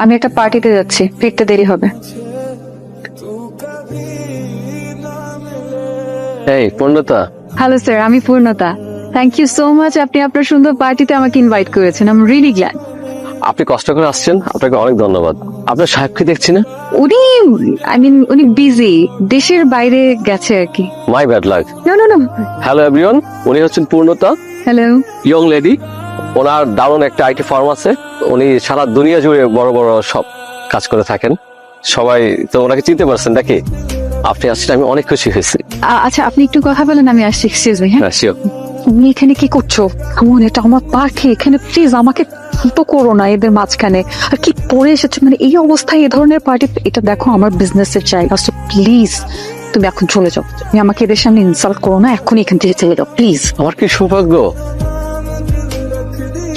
আমি একটা পার্টিতে যাচ্ছি, ফিরতে দেরি হবে। এই পূর্ণতা, হ্যালো স্যার, আমি পূর্ণতা। থ্যাংক ইউ সো মাচ, আপনি আপনার সুন্দর পার্টিতে আমাকে ইনভাইট করেছেন। I am really glad. আপনি কষ্ট করে আসছেন, আপনাকে অনেক ধন্যবাদ। আপনার সাহেবকে দেখছি না? উনি বিজি, দেশের বাইরে গেছে আর কি। My bad luck. No no no. Hello everyone, উনি হচ্ছেন পূর্ণতা, হ্যালো। Young lady. ওনার দারুণ একটা আইটি ফার্ম আছে। উনি সারা দুনিয়া জুড়ে বড় বড় সব কাজ করে থাকেন। সবাই তো ওনাকে চিনতে পারছেন নাকি? আপনি আসছেন, আমি অনেক খুশি হয়েছি। আচ্ছা, আপনি একটু কথা বলেন, আমি আসছি। Excuse me. হ্যাঁ, হ্যাঁ শিওর। তুমি এখানে কি করছো? কেমন, এটা আমার পার্টি, এখানে প্লিজ আমাকে তো করো না এদের মাঝখানে। আর কি পরে এসেছো, মানে এই অবস্থায় এ ধরনের পার্টি? এটা দেখো আমার বিজনেসের জায়গা, সো প্লিজ তুমি এখন চলে যাও। তুমি আমাকে এদের সামনে ইনসাল্ট করো না, এখনই এখান থেকে চলে যাও প্লিজ। আমার কি সৌভাগ্য।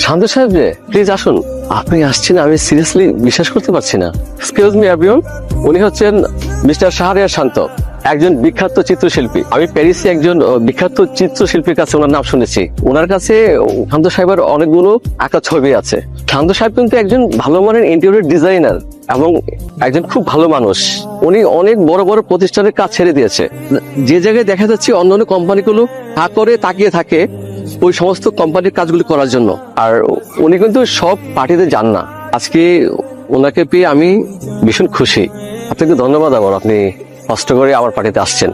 শান্ত সাহেব যে, প্লিজ আসুন। আপনি আসছেন, আমি সিরিয়াসলি বিশ্বাস করতে পারছি না। এক্সকিউজ মি এভরিওয়ান, উনি হচ্ছেন মিস্টার শাহরিয়ার শান্ত, একজন বিখ্যাত চিত্রশিল্পী। আমি প্যারিসে একজন বিখ্যাত চিত্রশিল্পীর কাছে ওনার নাম শুনেছি। ওনার কাছে শান্ত সাহেবের অনেকগুলো আঁকা ছবি আছে। শান্ত সাহেব কিন্তু একজন ভালো মানের ইন্টেরিয়র ডিজাইনার এবং একজন খুব ভালো মানুষ। উনি অনেক বড় বড় প্রতিষ্ঠানের কাজ ছেড়ে দিয়েছে। যে জায়গায় দেখা যাচ্ছে অন্যান্য কোম্পানিগুলো হা করে তাকিয়ে থাকে ওই সমস্ত কোম্পানির কাজগুলো করার জন্য, আর উনি কিন্তু সব পার্টিতে যান না। আজকে ওনাকে পেয়ে আমি ভীষণ খুশি। আপনাকে ধন্যবাদ। আপনি কষ্ট করে আমার পার্টিতে আসছেন।